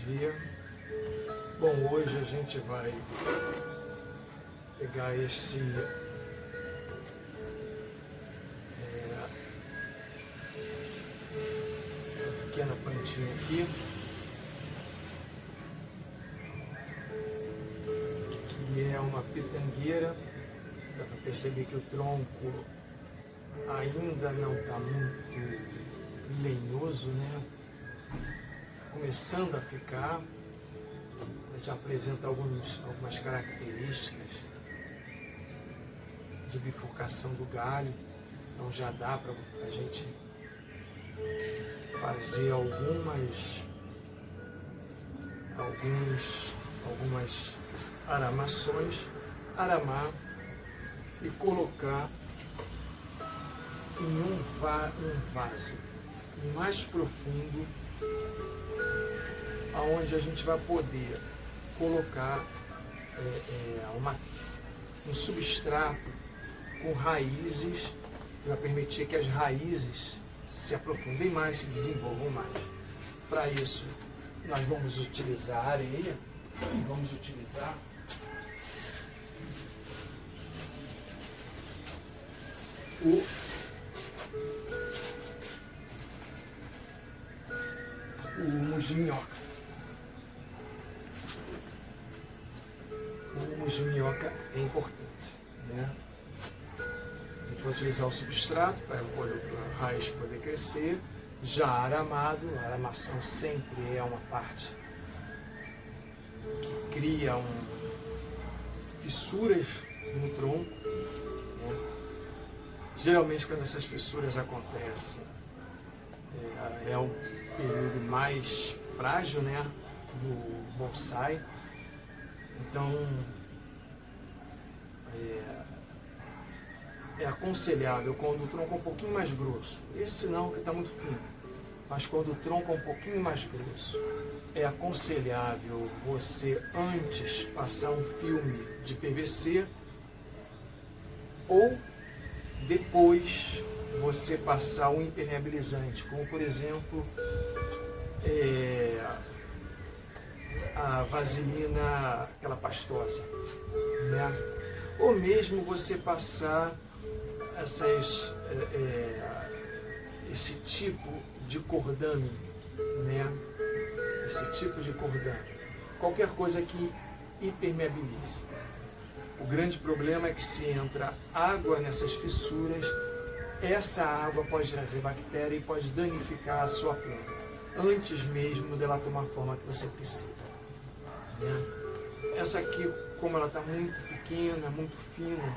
dia. Bom, hoje a gente vai pegar essa pequena plantinha aqui, que é uma pitangueira. Dá para perceber que o tronco ainda não está muito lenhoso, né? Começando a ficar, já apresenta algumas características de bifurcação do galho, então já dá para a gente fazer algumas aramações, aramar e colocar em um vaso mais profundo, aonde a gente vai poder colocar um substrato com raízes, que vai permitir que as raízes se aprofundem mais, se desenvolvam mais. Para isso, nós vamos utilizar areia e vamos utilizar o humus de minhoca. O humus de minhoca é importante, né? A gente vai utilizar o substrato para a raiz poder crescer, já aramado. A aramação sempre é uma parte que cria fissuras no tronco, né? Geralmente, quando essas fissuras acontecem, é o período mais frágil, né, do bonsai. Então, é aconselhável quando o tronco é um pouquinho mais grosso. Esse não, que está muito fino. Mas quando o tronco é um pouquinho mais grosso, é aconselhável você antes passar um filme de PVC ou depois você passar um impermeabilizante, como por exemplo a vaselina, aquela pastosa, né? Ou mesmo você passar esse tipo de cordame, né? Esse tipo de cordame, qualquer coisa que impermeabilize. O grande problema é que se entra água nessas fissuras, essa água pode trazer bactéria e pode danificar a sua planta, antes mesmo dela tomar a forma que você precisa, né? Essa aqui, como ela está muito pequena, muito fina,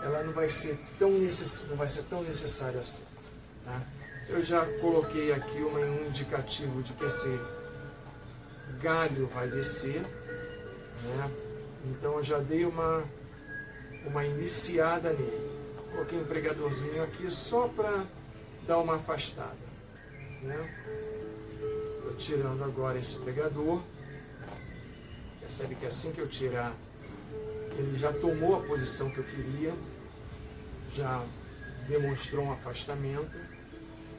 ela não vai ser tão necessária assim, tá? Eu já coloquei aqui um indicativo de que esse galho vai descer, né? Então eu já dei uma iniciada nele. Coloquei um pregadorzinho aqui só para dar uma afastada, né? Estou tirando agora esse pregador. Percebe que assim que eu tirar, ele já tomou a posição que eu queria, já demonstrou um afastamento.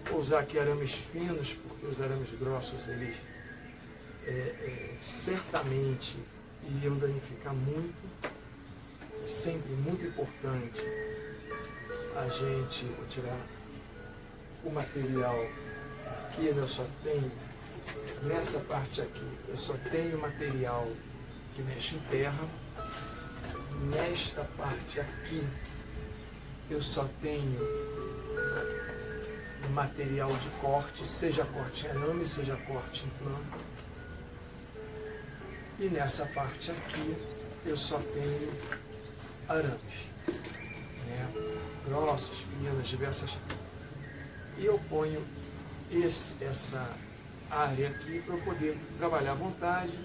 Vou usar aqui arames finos, porque os arames grossos, eles certamente iriam danificar muito. É sempre muito importante a gente, vou tirar o material que eu só tenho, nessa parte aqui, eu só tenho material que mexe em terra. Nesta parte aqui, eu só tenho material de corte, seja corte em arame, seja corte em planta. E nessa parte aqui, eu só tenho arames, né? Grossos, finos, diversas. E eu ponho essa área aqui para eu poder trabalhar à vontade,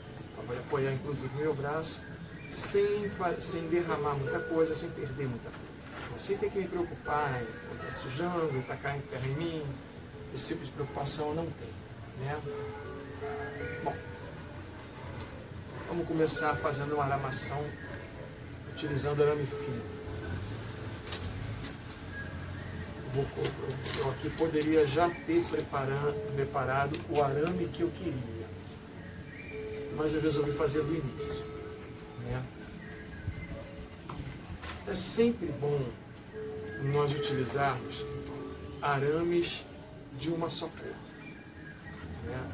para apoiar inclusive meu braço, sem derramar muita coisa, sem perder muita coisa. Não sem ter que me preocupar em estar sujando, estar caindo terra em mim. Esse tipo de preocupação eu não tenho, né? Bom, vamos começar fazendo uma aramação utilizando arame fino. Eu aqui poderia já ter preparado o arame que eu queria. mas eu resolvi fazer do início, né? É sempre bom nós utilizarmos arames de uma só cor, né?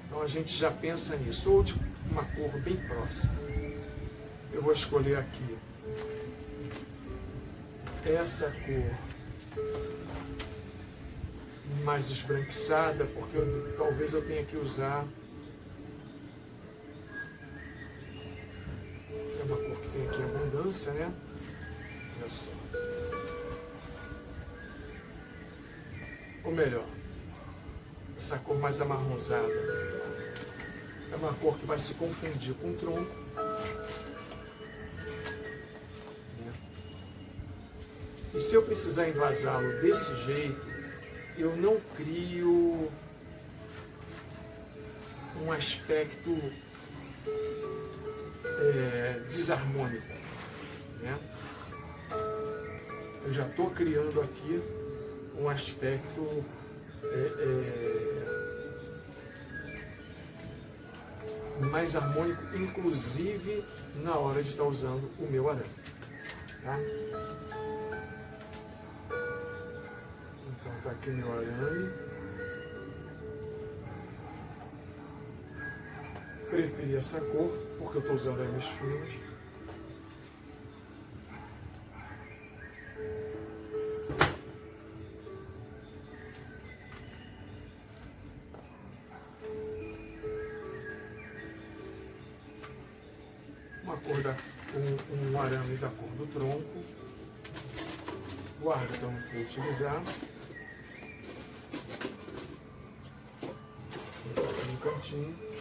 Então a gente já pensa nisso, ou de uma cor bem próxima. Eu vou escolher aqui essa cor mais esbranquiçada, porque talvez eu tenha que usar. É uma cor que tem aqui abundância, né? Olha só. Ou melhor, essa cor mais amarronzada. É uma cor que vai se confundir com o tronco. E se eu precisar envasá-lo desse jeito, eu não crio um aspecto desarmônico, né? Eu já estou criando aqui um aspecto mais harmônico, inclusive na hora de estar usando o meu arame, tá? Então está aqui meu arame. Preferi essa cor porque eu estou usando arames finos. Uma cor um arame da cor do tronco. Guarda que eu não vou utilizar. No cantinho.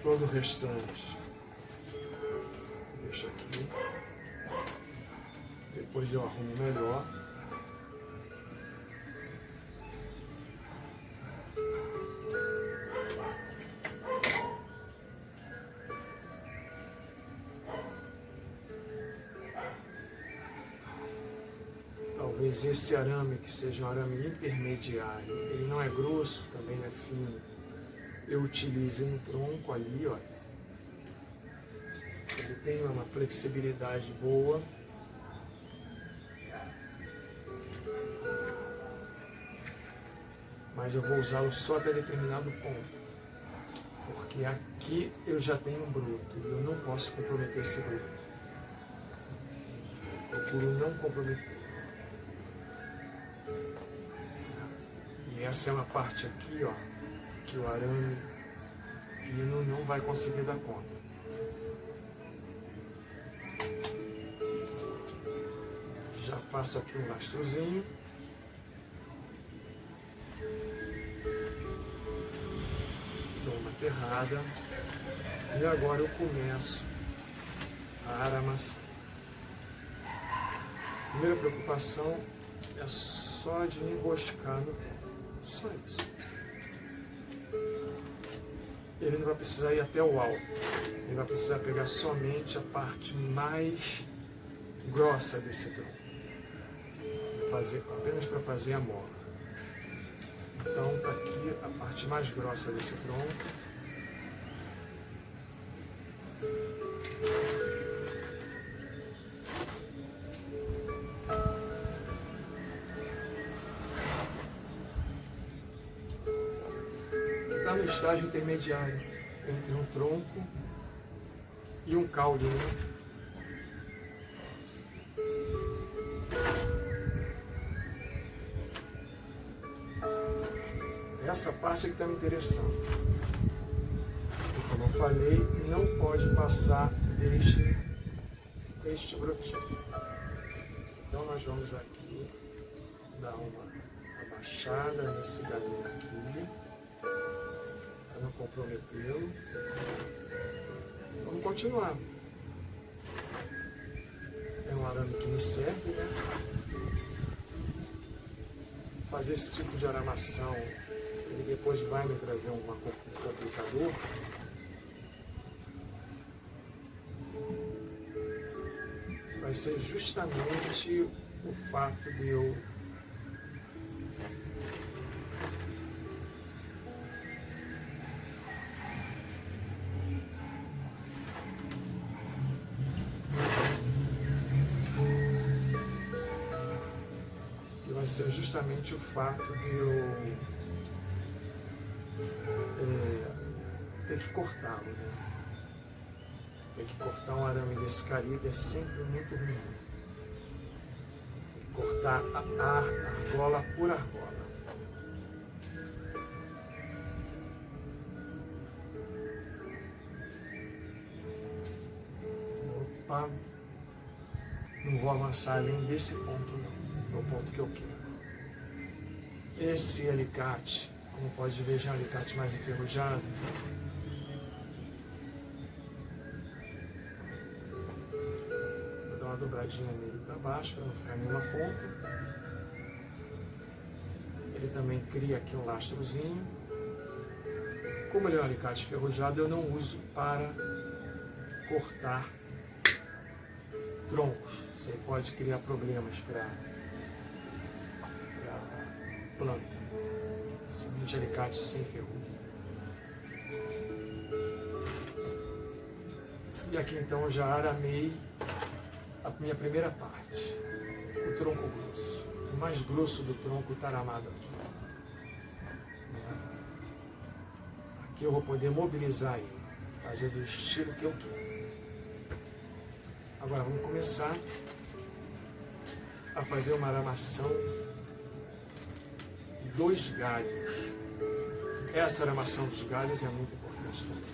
Todo o restante deixa aqui. Depois eu arrumo melhor. Talvez esse arame que seja um arame intermediário, ele não é grosso, também não é fino. Eu utilizo no tronco ali, ó. Ele tem uma flexibilidade boa. Mas eu vou usá-lo só até determinado ponto. Porque aqui eu já tenho um bruto e eu não posso comprometer esse bruto. Procuro não comprometer. E essa é uma parte aqui, ó, que o arame fino não vai conseguir dar conta. Já faço aqui um lastrozinho. Dou uma aterrada. E agora eu começo a aramassar. A primeira preocupação é só de enroscar no pé. Só isso. Ele não vai precisar ir até o alto. Ele vai precisar pegar somente a parte mais grossa desse tronco. Apenas para fazer a mola. Então está aqui a parte mais grossa desse tronco. Está no estágio intermediário entre um tronco e um caule, né? Essa parte é que está me interessando. E como eu falei, não pode passar deste brotinho. Então nós vamos aqui dar uma abaixada nesse galinho aqui, para não comprometê-lo. Vamos continuar. É um arame que me serve, né? Fazer esse tipo de aramação, ele depois vai me trazer um complicador. Vai ser justamente o fato de eu é justamente o fato de eu ter que cortá-lo, né? Ter que cortar um arame desse calibre é sempre muito ruim. Tem que cortar a argola por argola. Opa, não vou avançar além desse ponto não, é o ponto que eu quero. Esse alicate, como pode ver, já é um alicate mais enferrujado. Vou dar uma dobradinha nele para baixo para não ficar nenhuma ponta. Ele também cria aqui um lastrozinho. Como ele é um alicate enferrujado, eu não uso para cortar troncos. Você pode criar problemas para planta. Somente alicate sem ferrugem. E aqui então eu já aramei a minha primeira parte, o tronco grosso. O mais grosso do tronco está aramado aqui. Aqui eu vou poder mobilizar ele, fazer do estilo que eu quero. Agora vamos começar a fazer uma aramação dos galhos. Essa aramação dos galhos é muito importante também.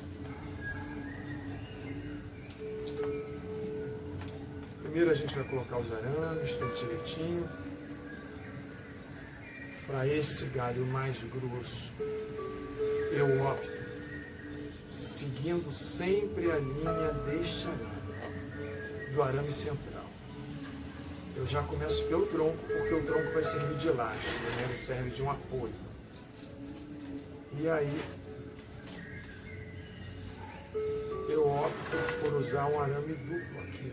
Primeiro a gente vai colocar os arames, tudo direitinho. Para esse galho mais grosso, eu opto seguindo sempre a linha deste arame, do arame central. Eu já começo pelo tronco, porque o tronco vai servir de lastro, né? Ele serve de um apoio. E aí, eu opto por usar um arame duplo aqui,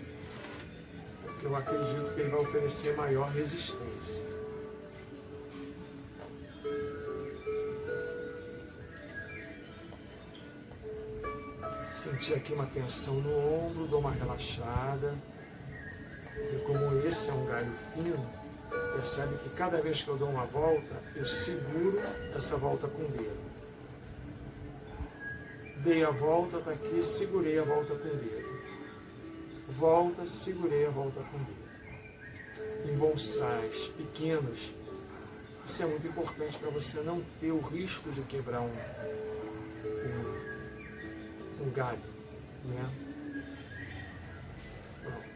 porque eu acredito que ele vai oferecer maior resistência. Senti aqui uma tensão no ombro, dou uma relaxada. E como esse é um galho fino, percebe que cada vez que eu dou uma volta, eu seguro essa volta com o dedo. Dei a volta, está aqui, segurei a volta com o dedo. Volta, segurei a volta com o dedo. Em bonsais pequenos, isso é muito importante para você não ter o risco de quebrar um galho, né? Pronto.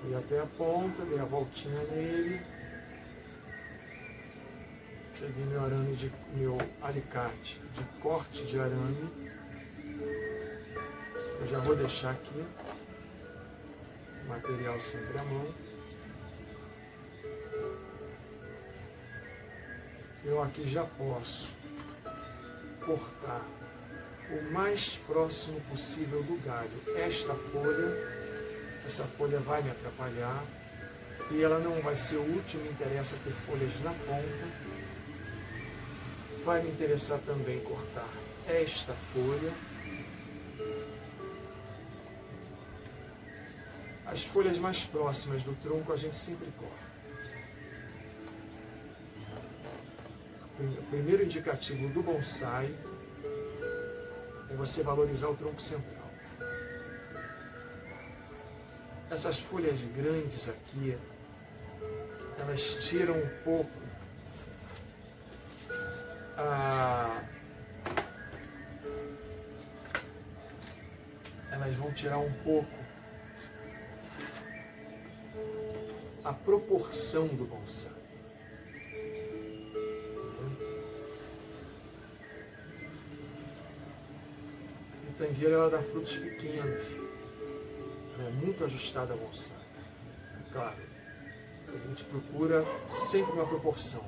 Fui até a ponta, dei a voltinha nele. Peguei meu alicate de corte de arame. Eu já vou deixar aqui o material sempre à mão. Eu aqui já posso cortar o mais próximo possível do galho. Essa folha vai me atrapalhar e ela não vai ser útil, me interessa ter folhas na ponta. Vai me interessar também cortar esta folha. As folhas mais próximas do tronco a gente sempre corta. O primeiro indicativo do bonsai é você valorizar o tronco central. Essas folhas grandes aqui, elas tiram um pouco elas vão tirar um pouco a proporção do bonsai. A pitangueira, ela dá frutos pequenos. Ela é muito ajustada ao bonsai. Claro, a gente procura sempre uma proporção.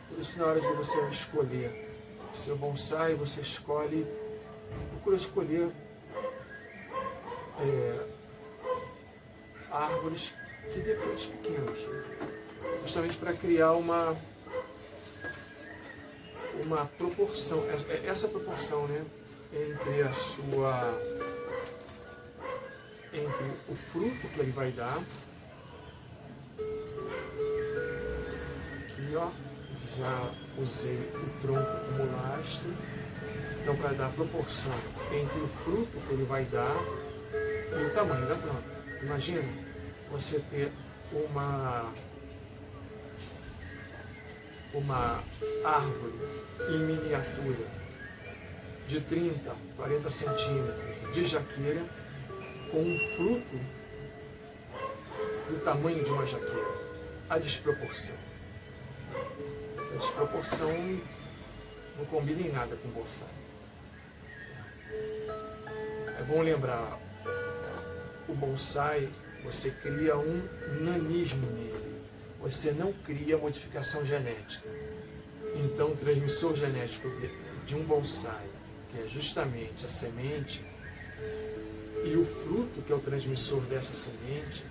Por isso, na hora de você escolher o seu bonsai, você procura escolher árvores que dê frutos pequenos, justamente para criar uma proporção, essa proporção, né, entre o fruto que ele vai dar aqui, ó, já usei o tronco como lastro, então para dar proporção entre o fruto que ele vai dar e o tamanho da planta. Imagina você ter uma árvore em miniatura de 30, 40 centímetros de jaqueira com um fruto do tamanho de uma jaqueira. A desproporção. Essa desproporção não combina em nada com bonsai. É bom lembrar, o bonsai, você cria um nanismo nele. Você não cria modificação genética. Então, o transmissor genético de um bonsai, que é justamente a semente, e o fruto, que é o transmissor dessa semente,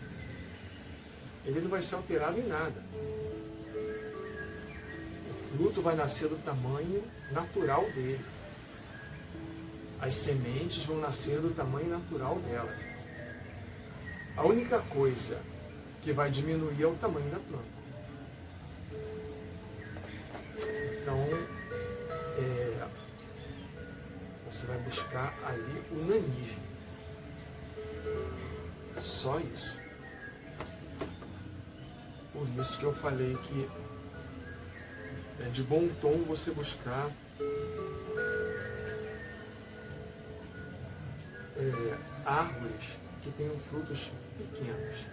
ele não vai ser alterado em nada. O fruto vai nascer do tamanho natural dele. As sementes vão nascer do tamanho natural delas. A única coisa que vai diminuir é o tamanho da planta. Então, você vai buscar ali o nanismo. Só isso. Por isso que eu falei que é de bom tom você buscar árvores que tenham frutos pequenos.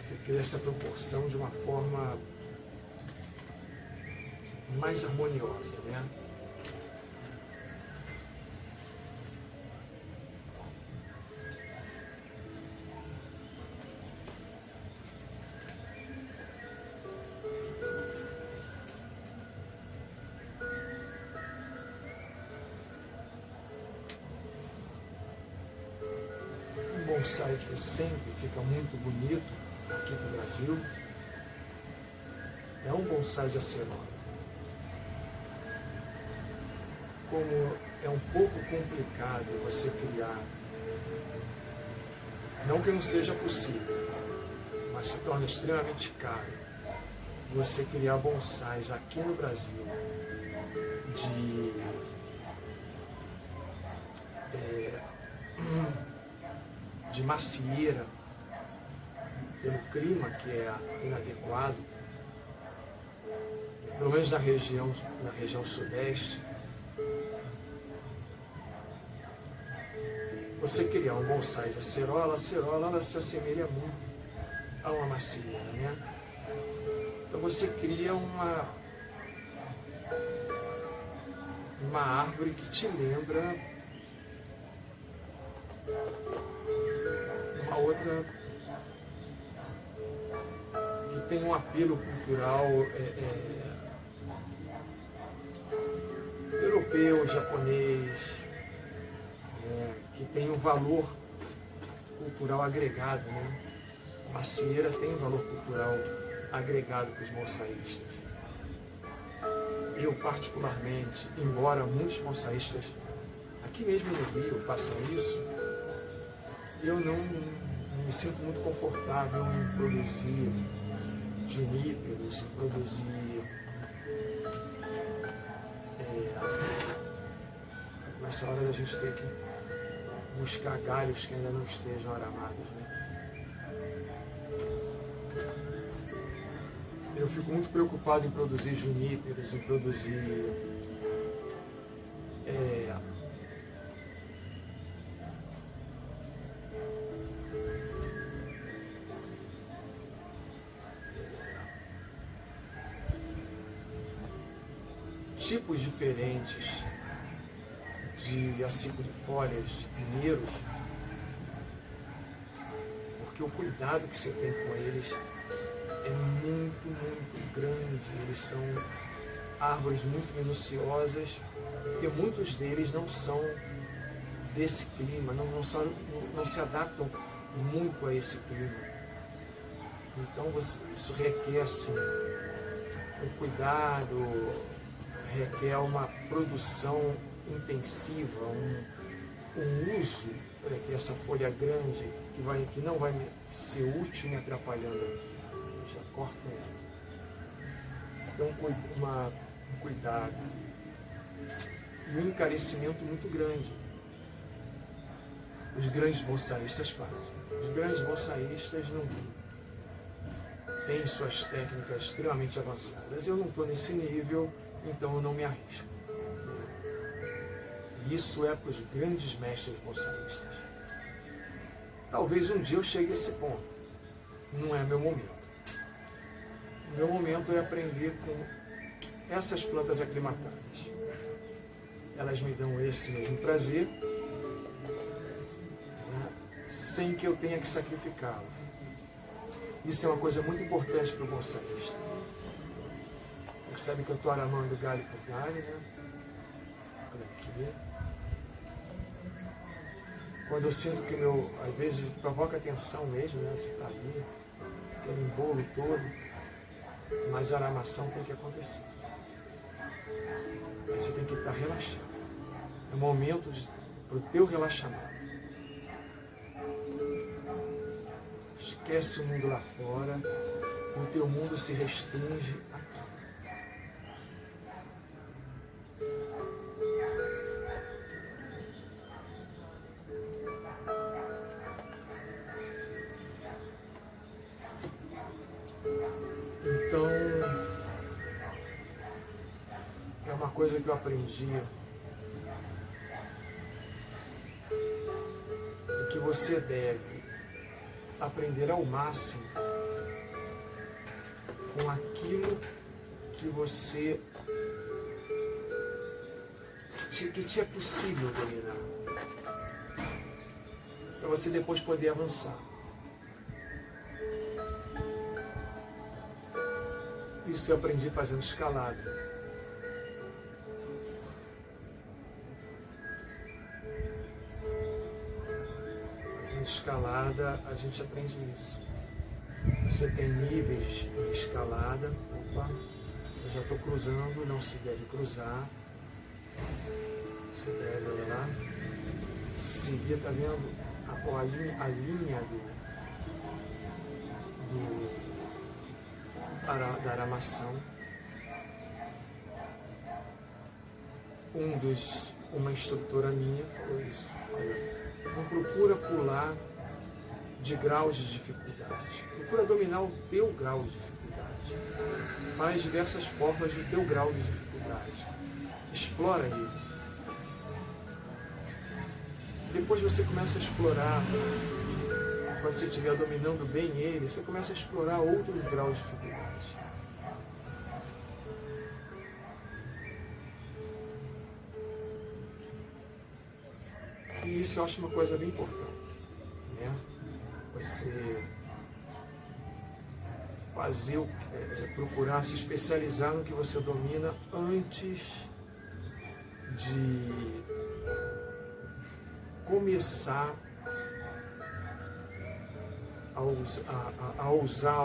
Você cria essa proporção de uma forma mais harmoniosa, né? Um bonsai que sempre fica muito bonito aqui no Brasil é um bonsai de acerola. Como é um pouco complicado você criar, não que não seja possível, mas se torna extremamente caro você criar bonsais aqui no Brasil de macieira, pelo clima que é inadequado, pelo menos na região sudeste. Você criar um bonsai de acerola, a acerola ela se assemelha muito a uma macieira, né? Então você cria uma árvore que te lembra uma outra que tem um apelo cultural europeu, japonês, que tem um valor cultural agregado, né? A macieira tem um valor cultural agregado para os bonsaístas. Eu, particularmente, embora muitos bonsaístas aqui mesmo no Rio façam isso, eu não me sinto muito confortável em produzir juníperos, em produzir nessa hora da gente ter que buscar galhos que ainda não estejam aramados, né? Eu fico muito preocupado em produzir juníperos, em produzir tipos diferentes de aciclifólias, de pinheiros, porque o cuidado que você tem com eles é muito, muito grande. Eles são árvores muito minuciosas, porque muitos deles não são desse clima, não se adaptam muito a esse clima. Então isso requer assim, um cuidado, requer uma produção intensiva, um uso para que essa folha grande, que não vai ser útil me atrapalhando aqui. Já corto ela. Então, um cuidado e um encarecimento muito grande. Os grandes bolsaístas fazem. Os grandes bolsaístas não têm suas técnicas extremamente avançadas. Eu não estou nesse nível, então eu não me arrisco. Isso é para os grandes mestres bolsaístas. Talvez um dia eu chegue a esse ponto. Não é meu momento. O meu momento é aprender com essas plantas aclimatadas. Elas me dão esse mesmo prazer, né, sem que eu tenha que sacrificá-lo. Isso é uma coisa muito importante para o bolsaísta. Percebe que eu estou aramando galho por galho, né? Olha aqui. Quando eu sinto que às vezes provoca tensão mesmo, né? Você está ali, aquele embolo todo, mas a aramação tem que acontecer. Aí você tem que estar relaxado. É o momento para o teu relaxamento. Esquece o mundo lá fora, o teu mundo se restringe aqui. Então, é uma coisa que eu aprendi, é que você deve aprender ao máximo com aquilo que te é possível dominar, para você depois poder avançar. Isso eu aprendi fazendo escalada. Fazendo escalada, a gente aprende isso. Você tem níveis de escalada. Opa, eu já estou cruzando, não se deve cruzar. Você deve, olha lá, seguir, tá vendo? A linha da aramação. Uma instrutora minha falou isso. Olha, não procura pular de graus de dificuldade. Procura dominar o teu grau de dificuldade. Faz diversas formas do teu grau de dificuldade. Explora ele. Depois você começa a explorar. Quando você estiver dominando bem ele, você começa a explorar outros graus de dificuldade. E isso eu acho uma coisa bem importante, né? Você procurar se especializar no que você domina antes de começar a usar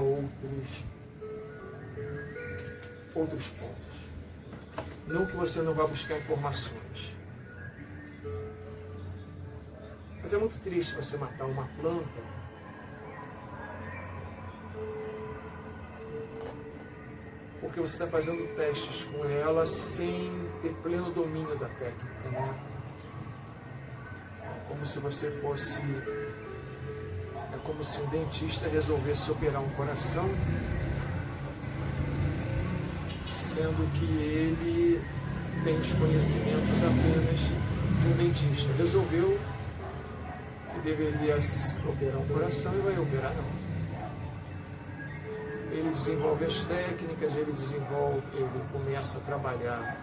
outros pontos. Não que você não vá buscar informações. Mas é muito triste você matar uma planta porque você está fazendo testes com ela sem ter pleno domínio da técnica, né? É como se você fosse... É como se um dentista resolvesse operar um coração, sendo que ele tem os conhecimentos apenas de um dentista. Resolveu que deveria operar um coração e vai operar não. Ele desenvolve as técnicas, ele começa a trabalhar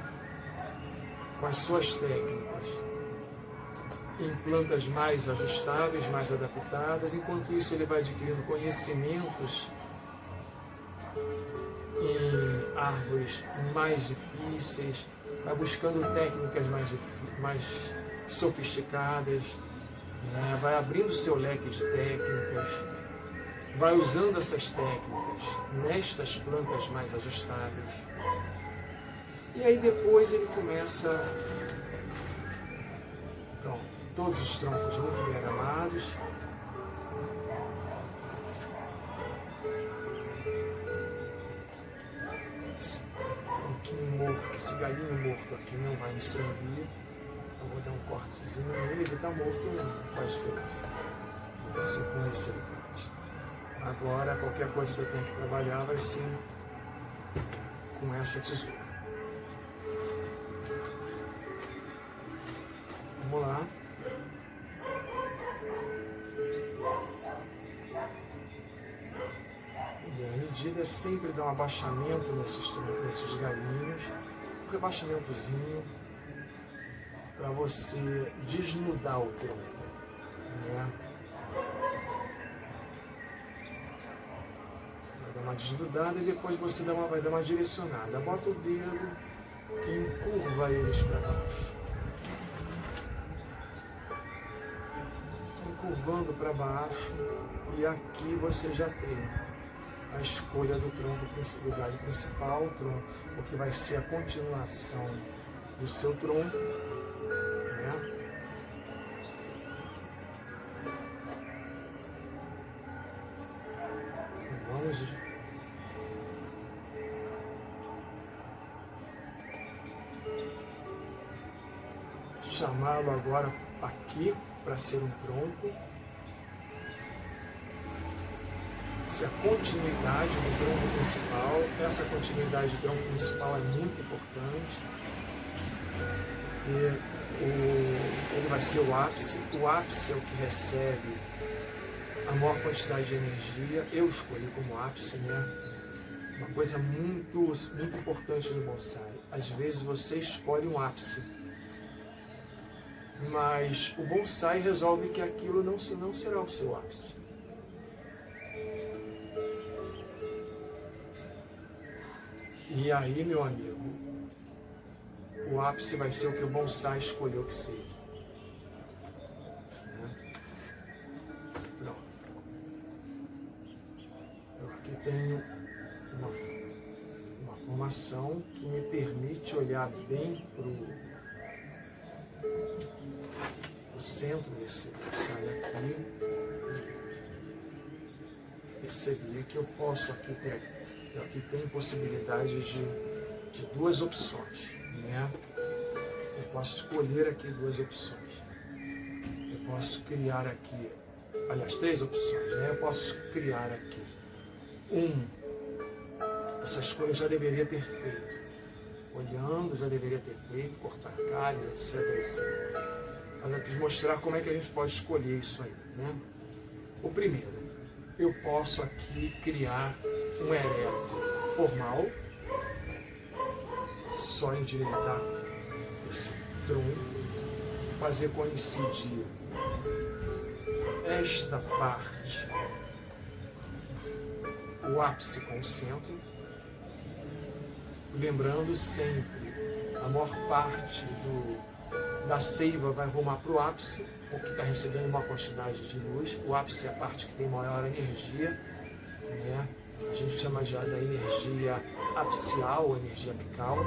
com as suas técnicas em plantas mais ajustáveis, mais adaptadas. Enquanto isso, ele vai adquirindo conhecimentos em árvores mais difíceis, vai buscando técnicas mais sofisticadas, né? Vai abrindo seu leque de técnicas, vai usando essas técnicas nestas plantas mais ajustáveis. E aí depois ele começa... Pronto, todos os troncos muito bem aramados. esse galinho morto aqui não vai me servir, eu vou dar um cortezinho nele, ele está morto, não faz diferença. Assim, com esse alicate. Agora, qualquer coisa que eu tenha que trabalhar vai ser com essa tesoura. Vamos lá. E a medida é sempre dar um abaixamento nesses galinhos, um rebaixamentozinho para você desnudar o tronco, né? Você vai dar uma desnudada e depois você vai dar uma direcionada. Bota o dedo e encurva eles para baixo. Curvando para baixo, e aqui você já tem a escolha do tronco do galho principal, o que vai ser a continuação do seu tronco, né? Vamos chamá-lo agora aqui para ser um tronco. Essa é a continuidade do tronco principal. Essa continuidade do tronco principal é muito importante, porque ele vai ser o ápice. O ápice é o que recebe a maior quantidade de energia. Eu escolhi como ápice, né? Uma coisa muito, muito importante no bonsai. Às vezes você escolhe um ápice, mas o bonsai resolve que aquilo não será o seu ápice. E aí, meu amigo, o ápice vai ser o que o bonsai escolheu que seja. Né? Pronto. Eu aqui tenho uma formação que me permite olhar bem para o centro desse bonsai aqui, perceber que eu posso aqui ter. Eu aqui tenho possibilidade de duas opções, né? Eu posso escolher aqui duas opções. Eu posso criar aqui, aliás, três opções, né? Eu posso criar aqui essa escolha eu já deveria ter feito. Olhando, já deveria ter feito, cortar galho, etc, etc. Mas eu quis mostrar como é que a gente pode escolher isso aí, né? O primeiro, eu posso aqui criar um ereto formal, só endireitar esse tronco, fazer coincidir esta parte, o ápice com o centro, lembrando sempre, a maior parte da seiva vai rumar para o ápice, o que está recebendo uma quantidade de luz. O ápice é a parte que tem maior energia, né? A gente chama já da energia apical, energia apical,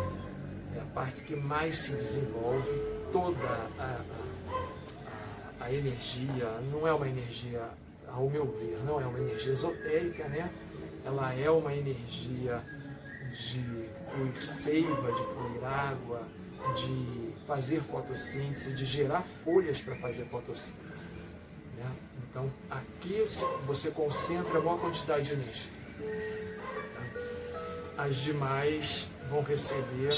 é a parte que mais se desenvolve. Toda a energia não é uma energia, ao meu ver, não é uma energia esotérica, né? Ela é uma energia de fluir seiva, de fluir água, de fazer fotossíntese, de gerar folhas para fazer fotossíntese, né? Então aqui você concentra a maior quantidade de energia. As demais vão receber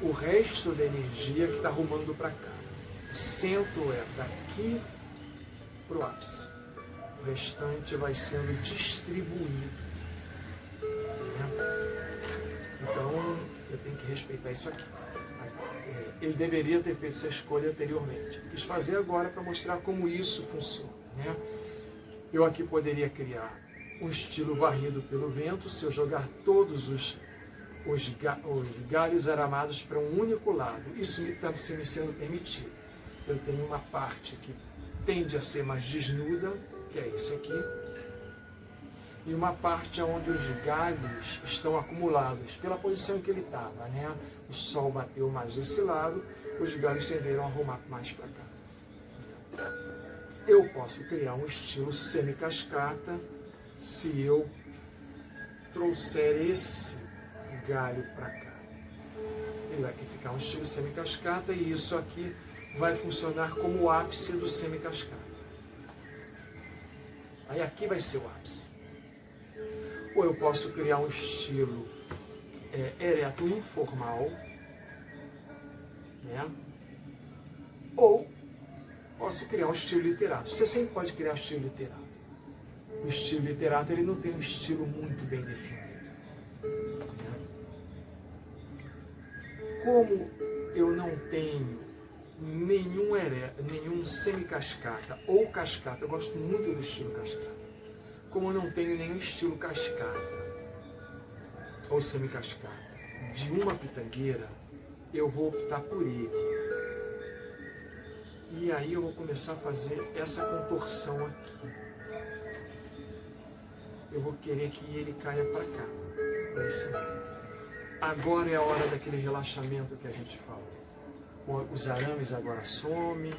o resto da energia que está rumando para cá. O centro é daqui para o ápice. O restante vai sendo distribuído, né? Então eu tenho que respeitar isso aqui. Ele deveria ter feito essa escolha anteriormente. Quis fazer agora para mostrar como isso funciona, né? Eu aqui poderia criar um estilo varrido pelo vento, se eu jogar todos os galhos aramados para um único lado. Isso está me sendo permitido. Eu tenho uma parte que tende a ser mais desnuda, que é esse aqui, e uma parte onde os galhos estão acumulados, pela posição em que ele estava, né? O sol bateu mais desse lado, os galhos tenderam a arrumar mais para cá. Eu posso criar um estilo semi-cascata se eu trouxer esse galho para cá. ele vai ficar um estilo semi-cascata e isso aqui vai funcionar como o ápice do semi-cascata. Aí aqui vai ser o ápice. Ou eu posso criar um estilo ereto informal, né? Ou posso criar um estilo literato. Você sempre pode criar um estilo literato. O estilo literato ele não tem um estilo muito bem definido. Né? Como eu não tenho nenhum semi-cascata ou cascata, eu gosto muito do estilo cascata. Como eu não tenho nenhum estilo cascata ou semi-cascata de uma pitangueira, eu vou optar por ele. E aí eu vou começar a fazer essa contorção aqui. Eu vou querer que ele caia para cá, para esse lado. Agora é a hora daquele relaxamento que a gente falou. Os arames agora somem,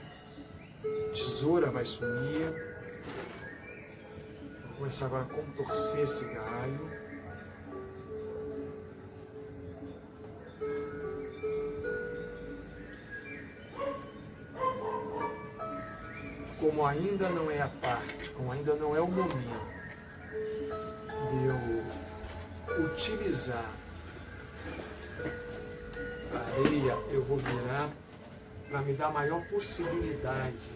tesoura vai sumir. Vou começar agora a contorcer esse galho. Como ainda não é a parte, como ainda não é o momento de eu utilizar a areia, eu vou virar para me dar maior possibilidade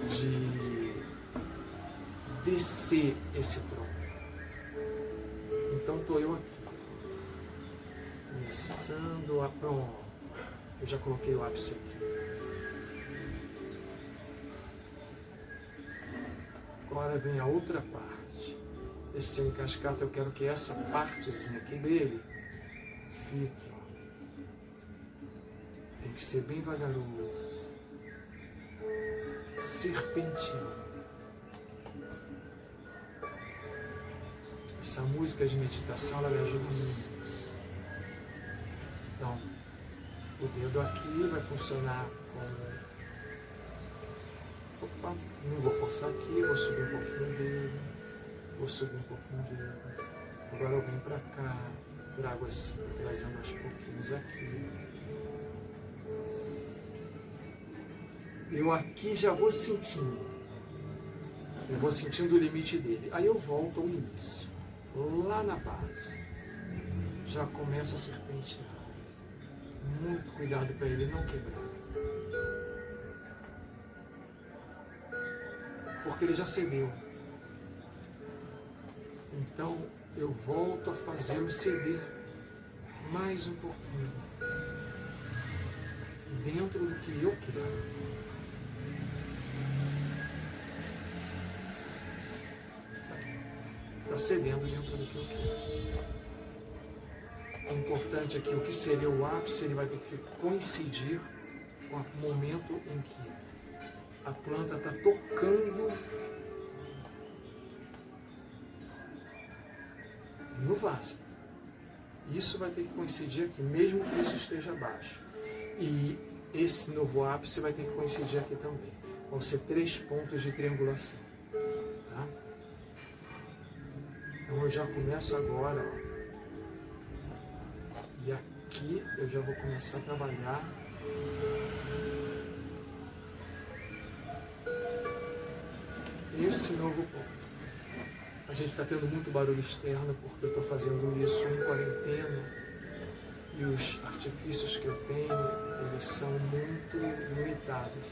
de descer esse tronco. Então estou eu aqui, começando a... Pronto, eu já coloquei o ápice aqui. Agora vem a outra parte. Esse semi-cascata, eu quero que essa partezinha aqui dele fique, ó. Tem que ser bem vagaroso, serpentina. Essa música de meditação, ela me ajuda muito. Então, o dedo aqui vai funcionar como... Opa, não vou forçar aqui, vou subir um pouquinho dele, vou subir um pouquinho dele. Agora eu venho para cá, trago assim, trazendo aos pouquinhos aqui. Eu aqui já vou sentindo. Eu vou sentindo o limite dele. Aí eu volto ao início, lá na base. Já começa a serpentear. Muito cuidado para ele não quebrar. Porque ele já cedeu. Então eu volto a fazê-lo ceder mais um pouquinho. Dentro do que eu quero. Está cedendo dentro do que eu quero. É importante aqui, o que seria o ápice, ele vai ter que coincidir com o momento em que a planta está tocando no vaso. Isso vai ter que coincidir aqui, mesmo que isso esteja abaixo. E esse novo ápice vai ter que coincidir aqui também. Vão ser 3 pontos de triangulação. Tá? Então eu já começo agora, ó. E aqui eu já vou começar a trabalhar esse novo ponto. A gente está tendo muito barulho externo porque eu estou fazendo isso em quarentena e os artifícios que eu tenho, eles são muito limitados.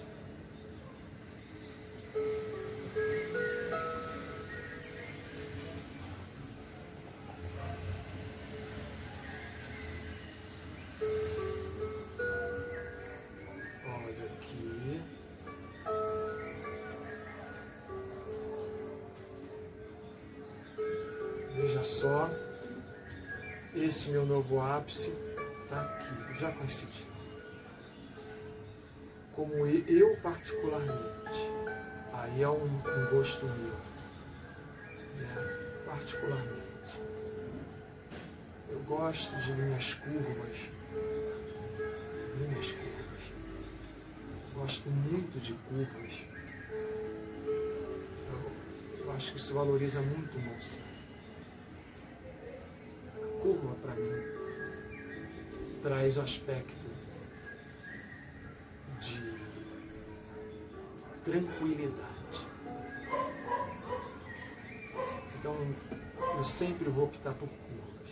Olha aqui. Veja só, esse meu novo ápice está aqui, já coincidiu. Como eu particularmente, aí é um gosto meu, né? Particularmente, eu gosto de linhas curvas, gosto muito de curvas, eu acho que isso valoriza muito o moção. Curva para mim traz o aspecto de tranquilidade. Então, eu sempre vou optar por curvas,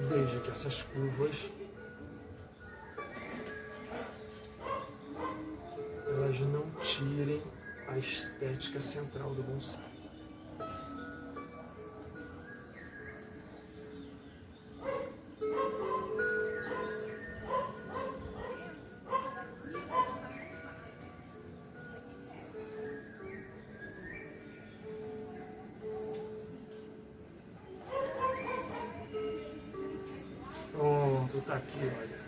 desde que essas curvas elas não tirem a estética central do bonsai. Pronto, tá aqui, olha.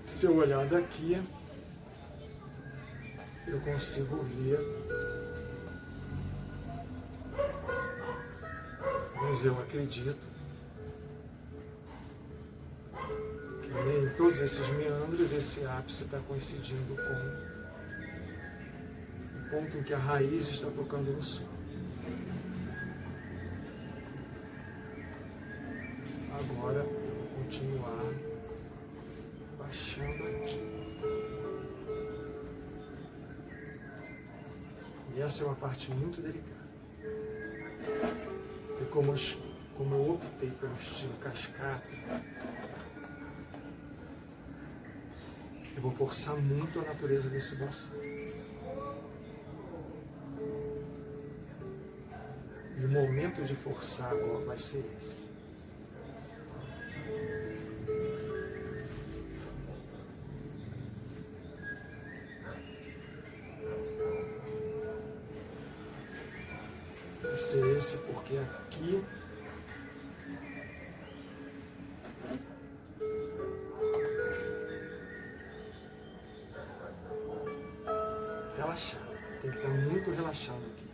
Se eu olhar daqui, eu consigo ver, mas eu acredito que nem todos esses meandros, esse ápice está coincidindo com o ponto em que a raiz está tocando no solo. Agora eu vou continuar baixando aqui. E essa é uma parte muito delicada. E como eu optei pelo estilo cascata, eu vou forçar muito a natureza desse bonsai. E o momento de forçar agora vai ser esse. Vai ser esse porque aqui relaxado, tem que estar muito relaxado aqui.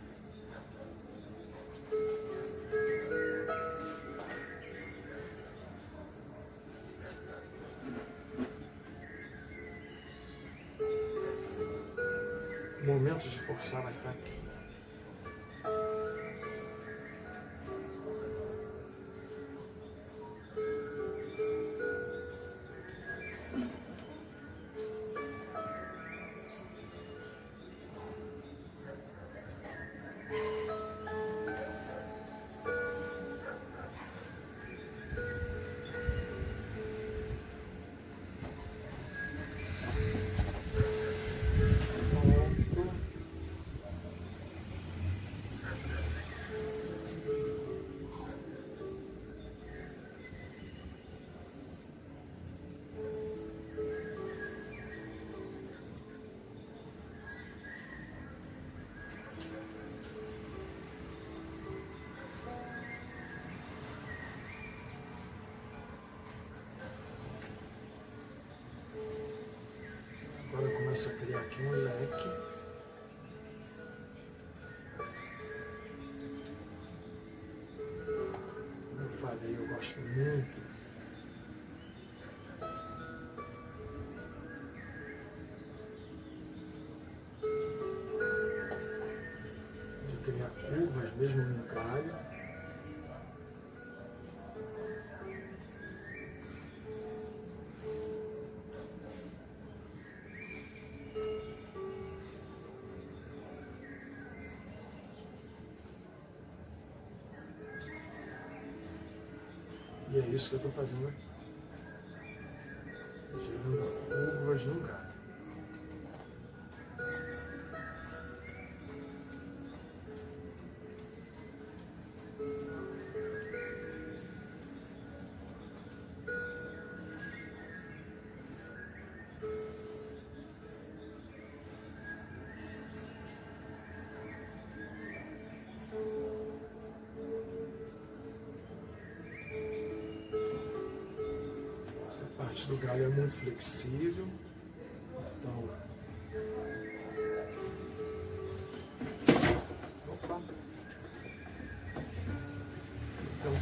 O momento de forçar vai estar aqui. Agora eu começo a criar aqui um leque. Como eu falei, eu gosto muito de criar curvas mesmo no galho. E é isso que eu estou fazendo aqui. Gerando curvas no galho. Essa parte do galho é muito flexível, então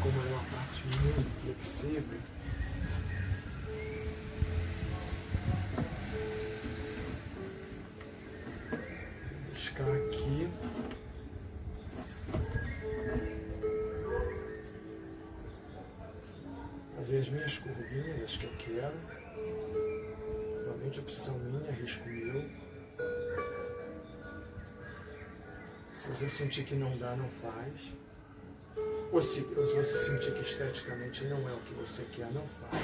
como é uma parte muito flexível, buscar aqui fazer as minhas curvinhas, as que eu quero. Realmente opção minha, risco meu. Se você sentir que não dá, não faz. Ou se você sentir que esteticamente não é o que você quer, não faz.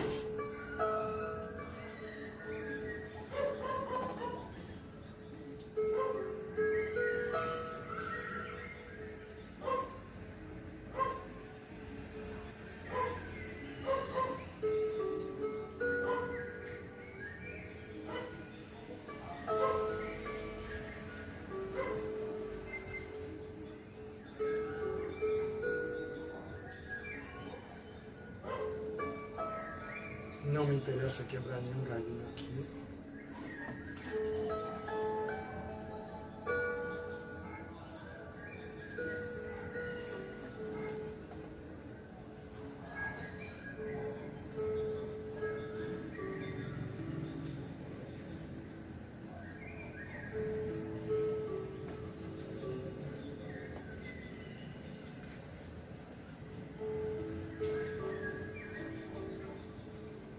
Não me interessa quebrar nenhum galinho aqui.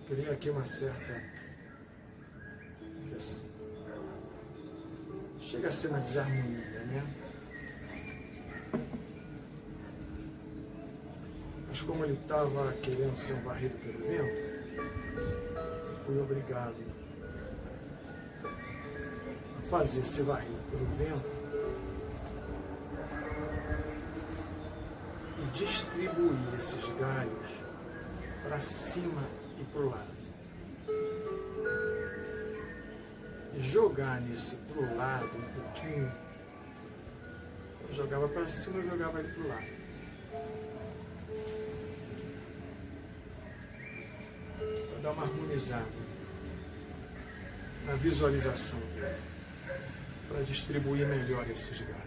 Cria aqui uma certa, assim, chega a ser uma desarmonia, né? Mas como ele estava querendo ser um varrido pelo vento, eu fui obrigado a fazer ser varrido pelo vento e distribuir esses galhos para cima e para o lado. E jogar nesse para o lado um pouquinho. Eu jogava para cima, eu jogava ele para o lado. Para dar uma harmonizada na visualização dele. Para distribuir melhor esses galhos.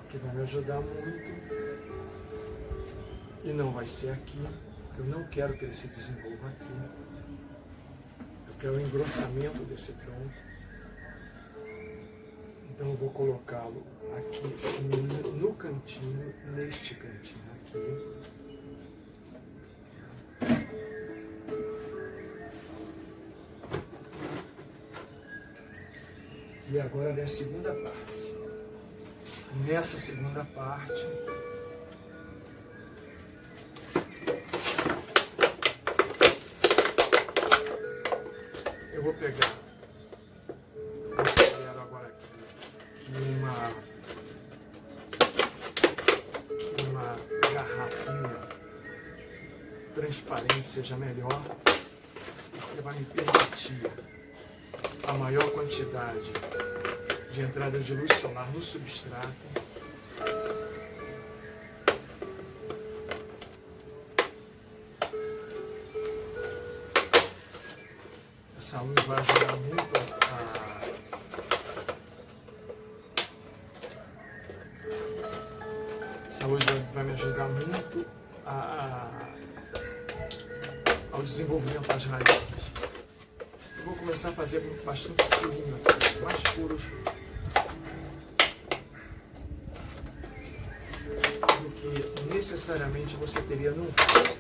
Que vai me ajudar muito, e não vai ser aqui, porque eu não quero que ele se desenvolva aqui. Eu quero o engrossamento desse tronco, então eu vou colocá-lo aqui no cantinho, neste cantinho aqui. E agora é a segunda parte. Nessa segunda parte, eu vou pegar, considero agora aqui uma garrafinha transparente seja melhor, porque vai me permitir a maior quantidade de entrada de luz solar no substrato. Essa luz vai ajudar muito essa luz vai me ajudar muito ao desenvolvimento das raízes. Eu vou começar a fazer bastante furinho aqui, mais furos do que necessariamente você teria num fio.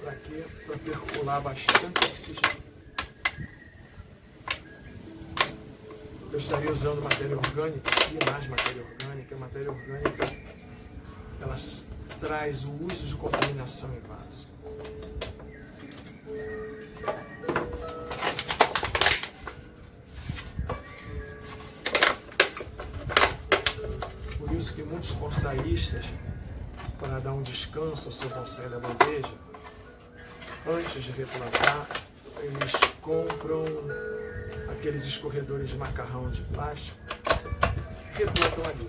Para quê? Para percolar bastante oxigênio. Eu estaria usando matéria orgânica e mais matéria orgânica. A matéria orgânica, ela traz o uso de contaminação em vaso. Por isso que muitos bonsaístas, para dar um descanso ao seu bonsai da bandeja, antes de replantar, eles compram aqueles escorredores de macarrão de plástico que botam ali.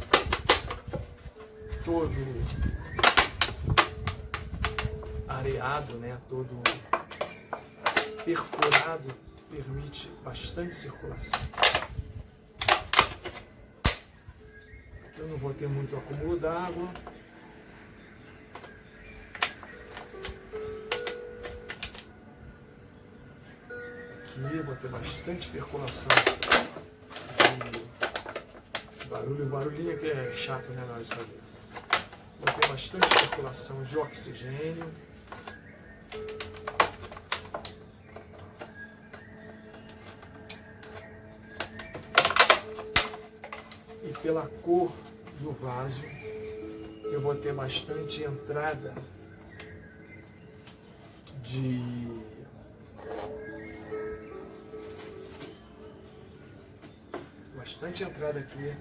Todo areado, né? Todo perfurado, permite bastante circulação. Eu não vou ter muito acúmulo d'água. Aqui vou ter bastante percolação de barulho. O barulhinho que é chato, né, na hora de fazer. Vou ter bastante circulação de oxigênio. E pela cor do vaso, eu vou ter bastante entrada de aqui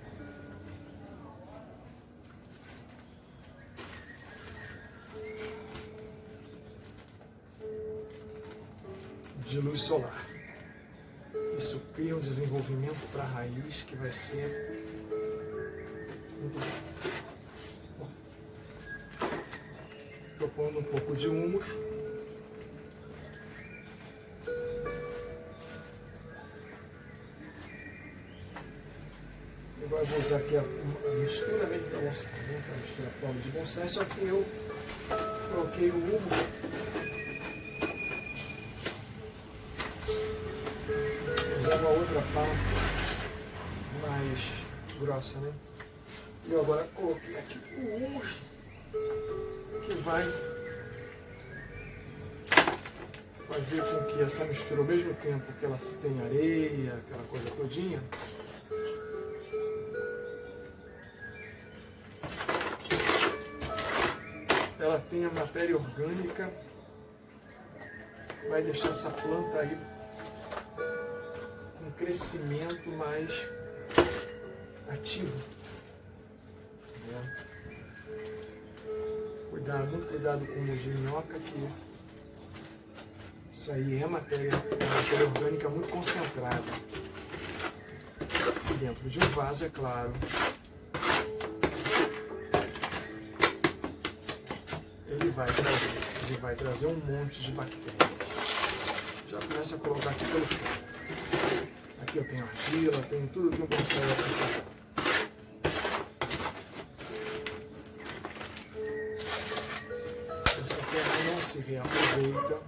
de luz solar. Isso cria um desenvolvimento para a raiz que vai ser muito bom. Estou pondo um pouco de humus. Agora eu vou usar aqui a mistura bem de bonsai, né? A mistura polo de bonsai, só que eu coloquei o humus. Usar uma outra parte mais grossa, né? E eu agora coloquei aqui o humus, que vai fazer com que essa mistura, ao mesmo tempo que ela tenha areia, aquela coisa todinha, ela tenha matéria orgânica, vai deixar essa planta aí com crescimento mais ativo. Muito cuidado com o de minhoca, que isso aí é matéria orgânica muito concentrada. Dentro de um vaso, é claro. Ele vai trazer um monte de bactérias. Já começa a colocar aqui pelo fundo. Aqui eu tenho argila, tenho tudo que um bonsai vai precisar. Essa terra não se reaproveita.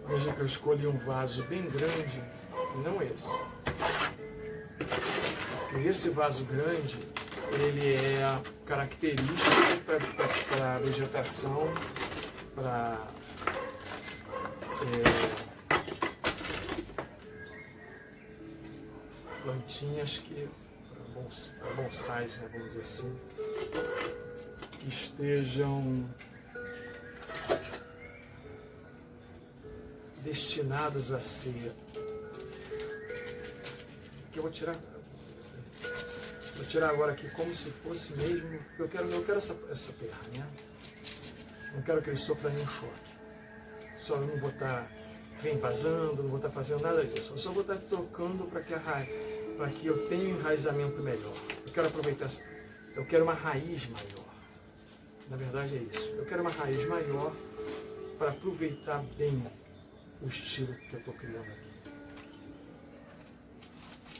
Veja que eu escolhi um vaso bem grande, não esse. Porque esse vaso grande, ele é característico para a vegetação, para plantinhas que, para bonsais, né, vamos dizer assim, que estejam destinados a ser. Aqui eu vou tirar agora aqui como se fosse mesmo, porque eu quero essa terra, né? Não quero que ele sofra nenhum choque. Só eu não vou estar reinvasando, não vou estar fazendo nada disso. Eu só vou estar tocando para que eu tenha um enraizamento melhor. Eu quero aproveitar, eu quero uma raiz maior. Na verdade é isso. Eu quero uma raiz maior para aproveitar bem o estilo que eu estou criando aqui.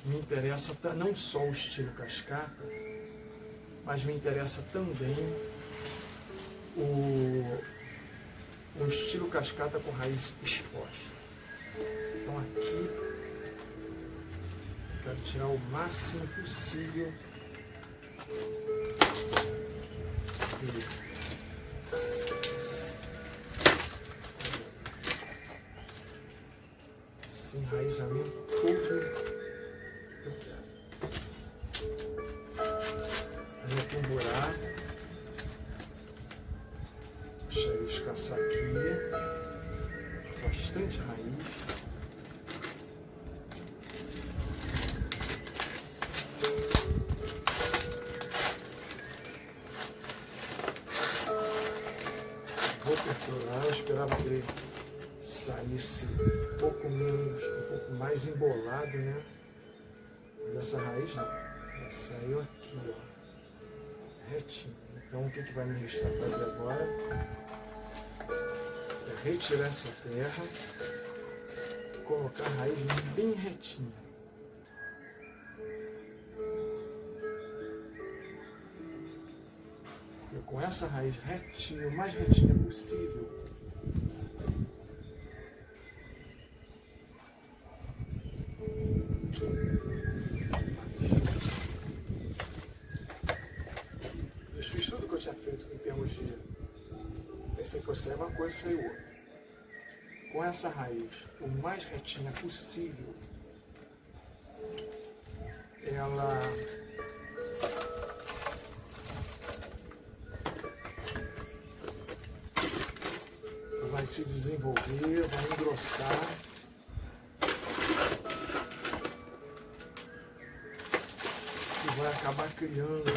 Me interessa não só o estilo cascata, mas me interessa também o estilo cascata com raiz exposta. Então aqui eu quero tirar o máximo possível esse enraizamento todo. Eu quero. Fazer aqui um buraco. Deixa eu escassar aqui. Bastante raiz. eu esperava que ele saísse um pouco menos, um pouco mais embolado, né? Mas essa raiz não. Ela saiu aqui, ó, retinho. Então o que vai me restar fazer agora é retirar essa terra, colocar a raiz bem retinha. E com essa raiz retinha, o mais retinha possível, desfiz tudo que eu tinha feito em termos de pensei que fosse sair uma coisa, saiu outra. Com essa raiz o mais retinha possível, ela vai se desenvolver, vai engrossar. E vai acabar criando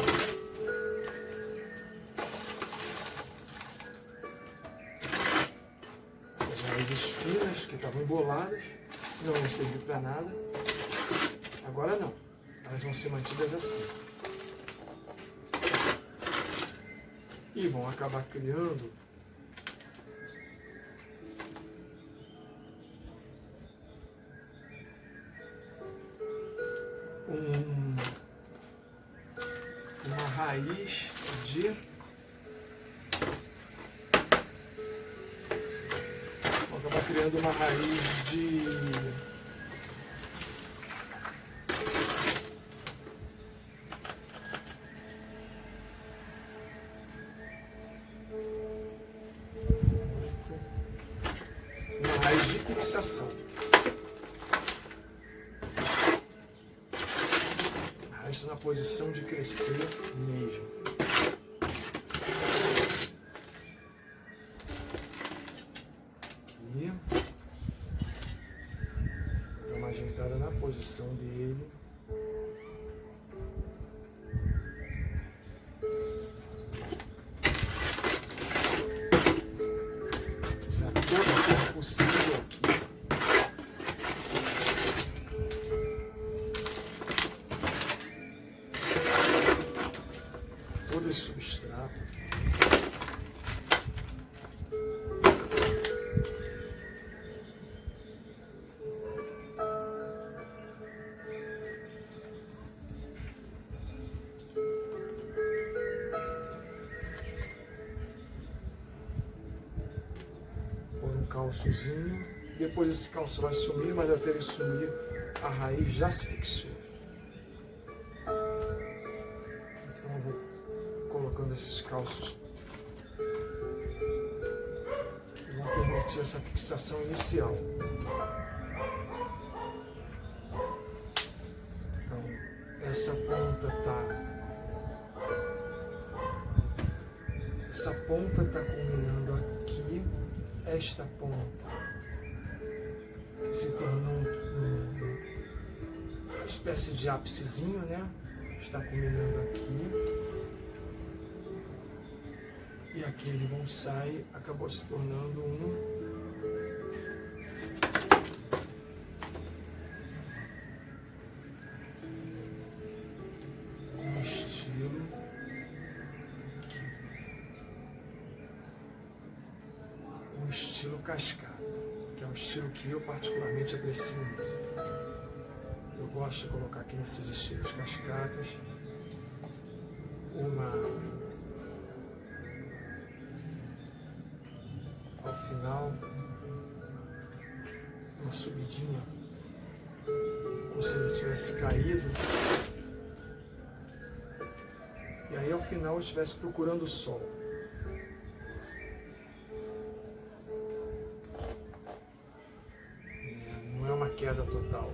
essas raízes finas que estavam emboladas, não iam servir para nada. Agora não, elas vão ser mantidas assim. E vão acabar criando uma raiz de vou acabar criando uma raiz de fixação. A raiz está na posição de crescer mesmo. Aqui. Dá uma ajeitada na posição dele. Usar toda a cor possível aqui. Todo esse substrato. Calçozinho, depois esse calço vai sumir, mas até ele sumir a raiz já se fixou. Então eu vou colocando esses calços que vão permitir essa fixação inicial. Então essa ponta está culminando aqui. Esta ponta que se tornou uma espécie de ápicezinho, né? Está culminando aqui. E aquele bonsai acabou se tornando um estilo cascata, que é um estilo que eu particularmente aprecio muito. Eu gosto de colocar aqui nesses estilos cascatas ao final, uma subidinha, como se ele tivesse caído, e aí ao final eu estivesse procurando o sol. Queda total.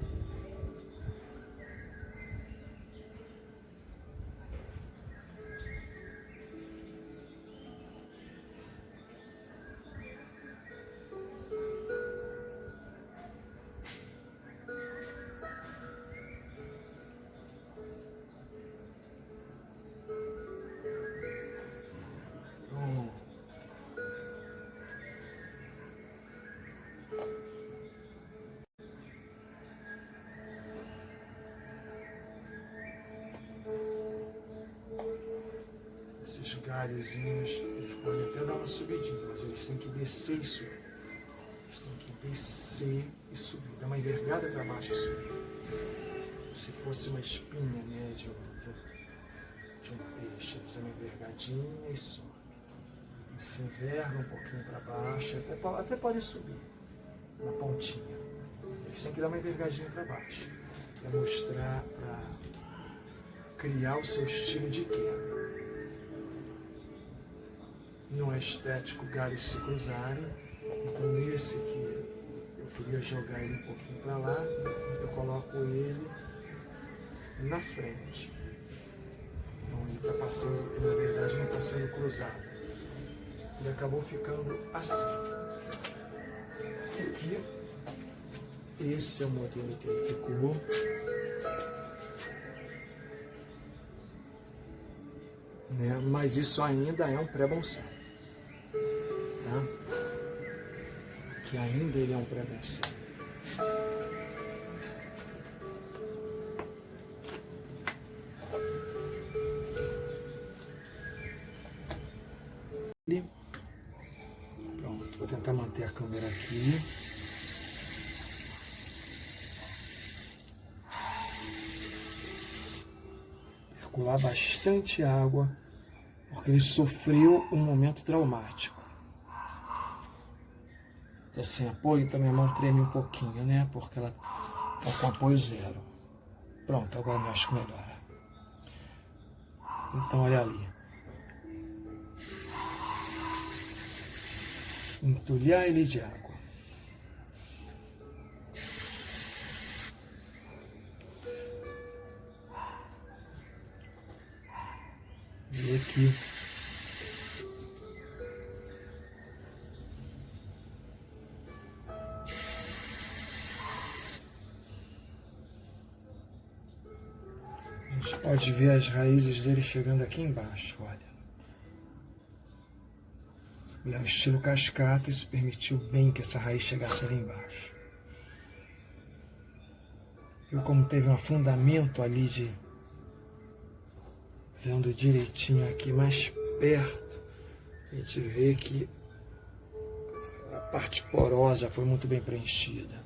galhozinhos, eles podem até dar uma subidinha, mas eles têm que descer e subir. Eles têm que descer e subir, dar uma envergada para baixo e subir. Como se fosse uma espinha, né, de um peixe. Eles dão uma envergadinha e sobe. Eles se envergam um pouquinho para baixo, até pode subir na pontinha. Eles têm que dar uma envergadinha para baixo. Para mostrar, para criar o seu estilo de queda. Não é estético galhos se cruzarem, então nesse que eu queria jogar ele um pouquinho para lá, eu coloco ele na frente. Então ele está passando, na verdade não está sendo cruzado. Ele acabou ficando assim. Aqui, esse é o modelo que ele ficou. Né? Mas isso ainda é um pré-bonsai. Tá? Que ainda ele é um pré-bonsai. Pronto, vou tentar manter a câmera aqui. Percolar bastante água, porque ele sofreu um momento traumático. Estou sem apoio, então minha mão treme um pouquinho, né? Porque ela está com apoio zero. Pronto, agora eu acho que melhora. Então, olha ali. Entulhar ele de água. E aqui. A gente pode ver as raízes dele chegando aqui embaixo, olha. E é o estilo cascata, isso permitiu bem que essa raiz chegasse ali embaixo. E como teve um afundamento ali de... Olhando direitinho aqui mais perto, a gente vê que a parte porosa foi muito bem preenchida.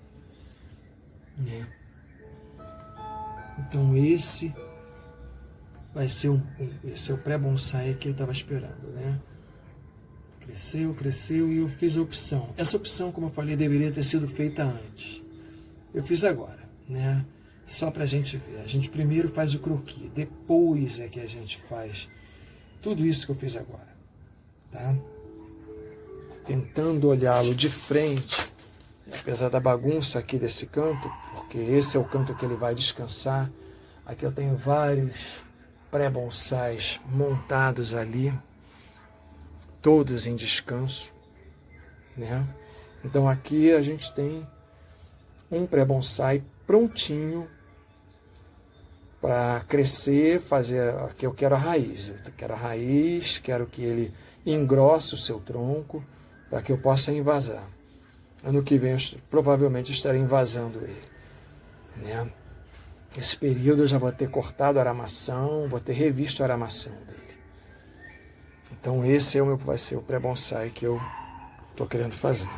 Né? Então esse vai ser esse é o pré-bonsai que eu estava esperando, né? Cresceu, cresceu e eu fiz a opção. Essa opção, como eu falei, deveria ter sido feita antes. Eu fiz agora, né? Só para a gente ver. A gente primeiro faz o croquis, depois é que a gente faz tudo isso que eu fiz agora, tá? Tentando olhá-lo de frente, apesar da bagunça aqui desse canto, porque esse é o canto que ele vai descansar. Aqui eu tenho vários pré-bonsais montados ali, todos em descanso, né? Então aqui a gente tem um pré-bonsai prontinho para crescer, fazer. Aqui eu quero a raiz, quero que ele engrosse o seu tronco para que eu possa invasar. Ano que vem eu provavelmente estarei invasando ele, né? Esse período eu já vou ter cortado a aramação, vou ter revisto a aramação dele. Então esse vai ser o pré-bonsai que eu estou querendo fazer.